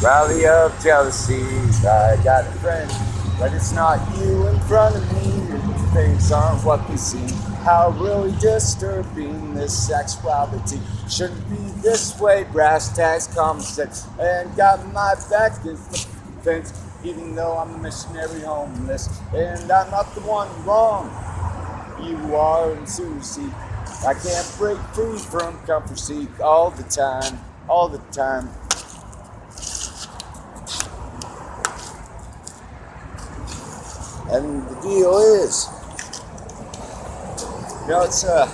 Rally of jealousy, I got a friend, but it's not you in front of me. Things aren't what they seem. How really disturbing this sexuality. Shouldn't be this way, brass tacks, common sense. And got my back against the fence, even though I'm a missionary homeless. And I'm not the one wrong. You are in Susie. I can't break free from comfort seek all the time, all the time. And the deal is, it's a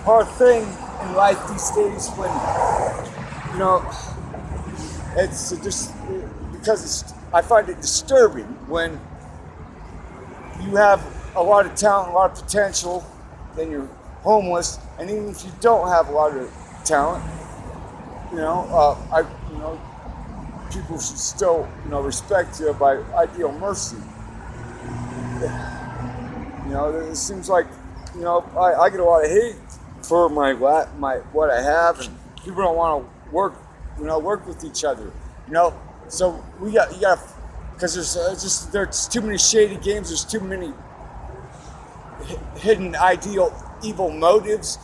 hard thing in life these days when, it's just because I find it disturbing when you have a lot of talent, a lot of potential, then you're homeless, and even if you don't have a lot of talent, people should still, respect you by ideal mercy. It seems like, I get a lot of hate for my what I have, and people don't want to work with each other. So you got, because there's too many shady games. There's too many hidden evil motives,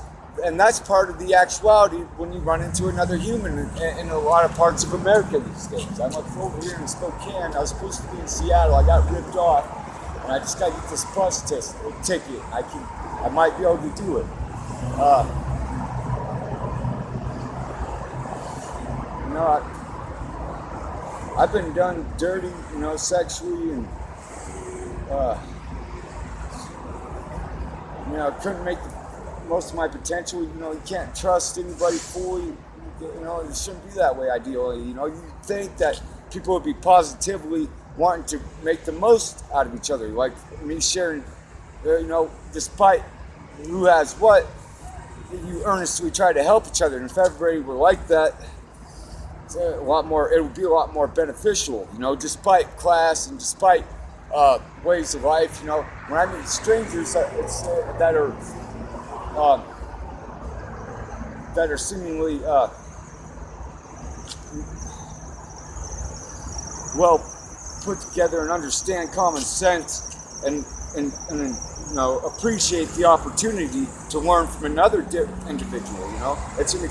and that's part of the actuality when you run into another human in a lot of parts of America these days. I'm over here in Spokane. I was supposed to be in Seattle. I got ripped off. And I just got to get this bus ticket. I might be able to do it. I've been done dirty, sexually, and I couldn't make the most of my potential. You can't trust anybody fully. It shouldn't be that way. Ideally, you think that people would be positively wanting to make the most out of each other, like me sharing, despite who has what, you earnestly try to help each other. And if everybody were like that, it would be a lot more beneficial, despite class and despite ways of life. When I meet strangers that are seemingly well put together and understand common sense and appreciate the opportunity to learn from another individual. It's an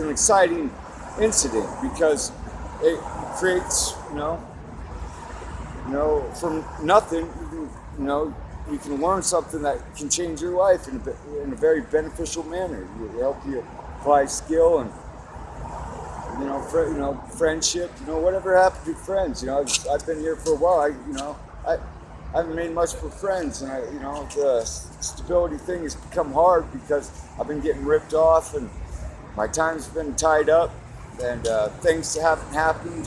exciting incident because it creates from nothing you can learn something that can change your life in a very beneficial manner. It help you apply skill and friendship, whatever happened to friends. I've been here for a while. I haven't made much for friends, and the stability thing has become hard because I've been getting ripped off, and my time's been tied up, and things haven't happened.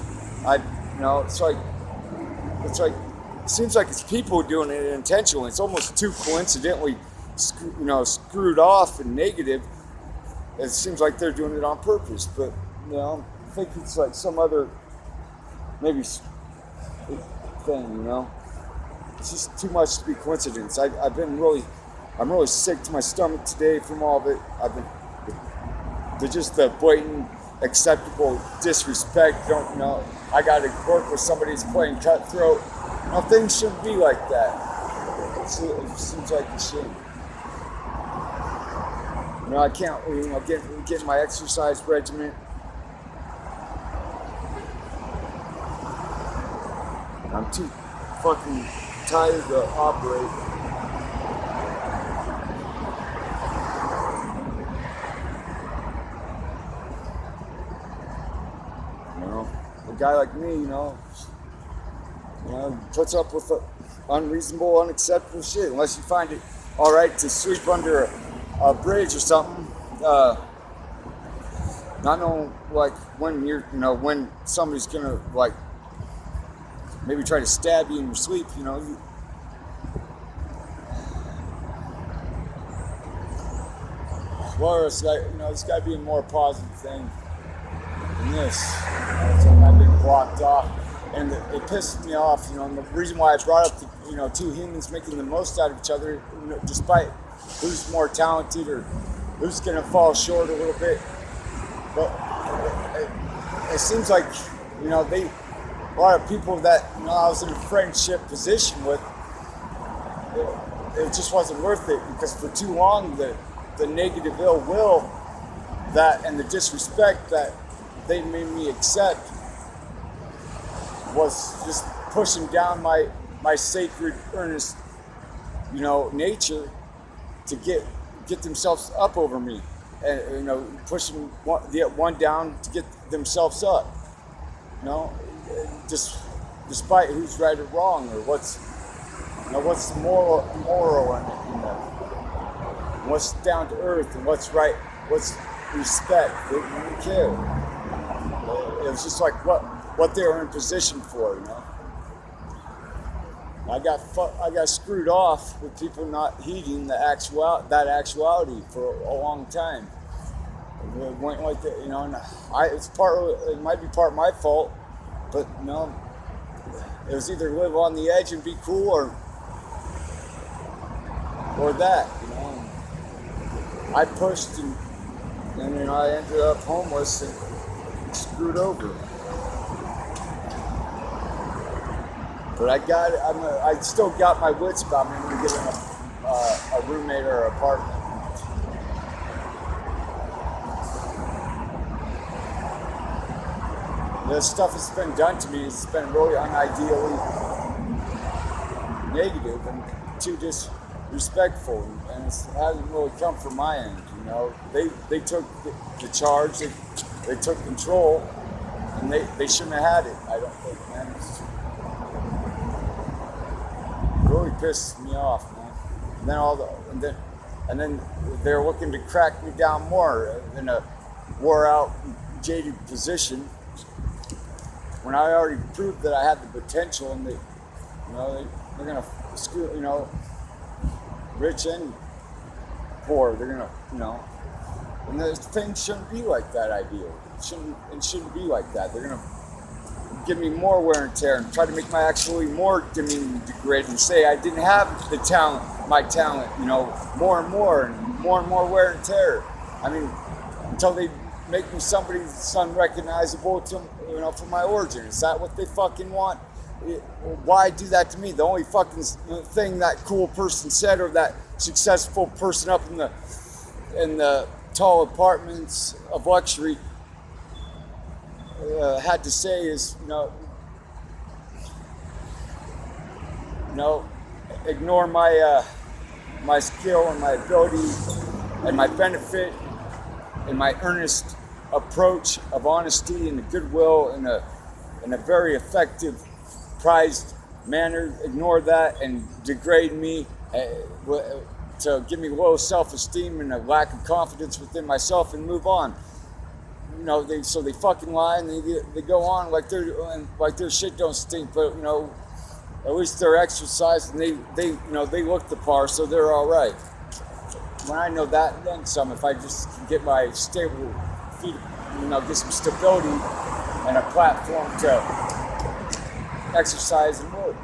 It seems like it's people doing it intentionally. It's almost too coincidentally, screwed off and negative. It seems like they're doing it on purpose, but I think it's like some other maybe thing. It's just too much to be coincidence. I'm really sick to my stomach today from all of it. Just the blatant, acceptable disrespect. I got to work with somebody who's playing cutthroat. Things shouldn't be like that. It seems like a shame. I can't, get my exercise regimen. I'm too fucking tired to operate. A guy like me, puts up with unreasonable, unacceptable shit unless you find it all right to sweep under a bridge or something. Not knowing when somebody's gonna maybe try to stab you in your sleep. Well, it's got to be a more positive thing than this. I've been blocked off, and it pisses me off. And the reason why I brought up the two humans making the most out of each other, despite who's more talented or who's gonna fall short a little bit. But it seems like, a lot of people that I was in a friendship position with, it just wasn't worth it, because for too long the negative ill will that and the disrespect that they made me accept was just pushing down my sacred, earnest, nature to get themselves up over me, and pushing one down to get themselves up. Just despite who's right or wrong, or what's the moral in it, what's down to earth, and what's right, what's respect. They didn't care. It was just like what they were in position for. I got screwed off with people not heeding that actuality for a long time. It went like that, and it might be part of my fault, but it was either live on the edge and be cool, or that. I pushed, and I ended up homeless and screwed over. But I still got my wits about me when we get in a roommate or an apartment. The stuff that's been done to me has been really unideally negative and too disrespectful, and it hasn't really come from my end. They took the charge, they took control, and they shouldn't have had it. I don't think, man. It really pissed me off, man. And then they're looking to crack me down more in a wore out, jaded position, when I already proved that I had the potential, and they're gonna screw, rich and poor. They're gonna, and the things shouldn't be like that. Ideal, it shouldn't be like that. They're gonna give me more wear and tear and try to make my actually more demeaning, degrade, and say I didn't have my talent, more and more wear and tear. I mean, until they make me somebody that's unrecognizable for my origin. Is that what they fucking want? Why do that to me? The only fucking thing that cool person said, or that successful person up in the tall apartments of luxury had to say is, ignore my skill and my ability and my benefit and my earnest approach of honesty and goodwill in a very effective, prized manner. Ignore that and degrade me to give me low self-esteem and a lack of confidence within myself, and move on. So they fucking lie, and they go on like their shit don't stink, but at least they're exercised, and they look the part, so they're all right. When I know that, then some. If I just get my stable feet, get some stability and a platform to exercise and work.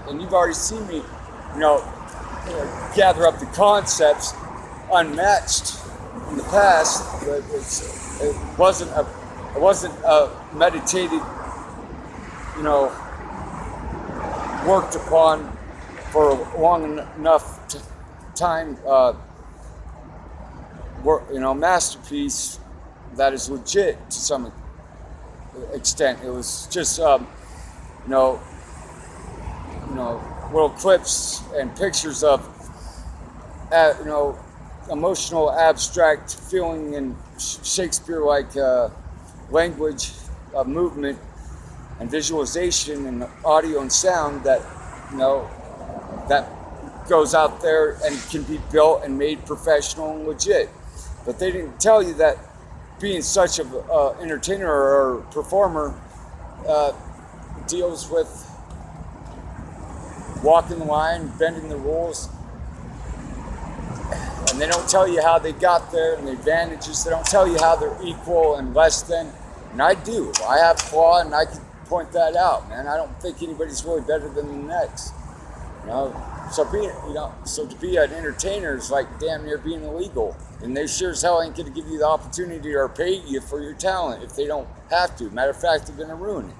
And you've already seen me, gather up the concepts unmatched in the past, but it wasn't a meditated, worked upon for a long enough time, masterpiece that is legit to some extent. It was just, little clips and pictures of, emotional, abstract feeling and Shakespeare-like language of movement and visualization and audio and sound that, that goes out there and can be built and made professional and legit. But they didn't tell you that being such an entertainer or performer deals with walking the line, bending the rules, and they don't tell you how they got there and the advantages. They don't tell you how they're equal and less than. And I do. I have flaw, and I can point that out, man. I don't think anybody's really better than the next. So to be an entertainer is like damn near being illegal. And they sure as hell ain't going to give you the opportunity or pay you for your talent if they don't have to. Matter of fact, they're going to ruin it.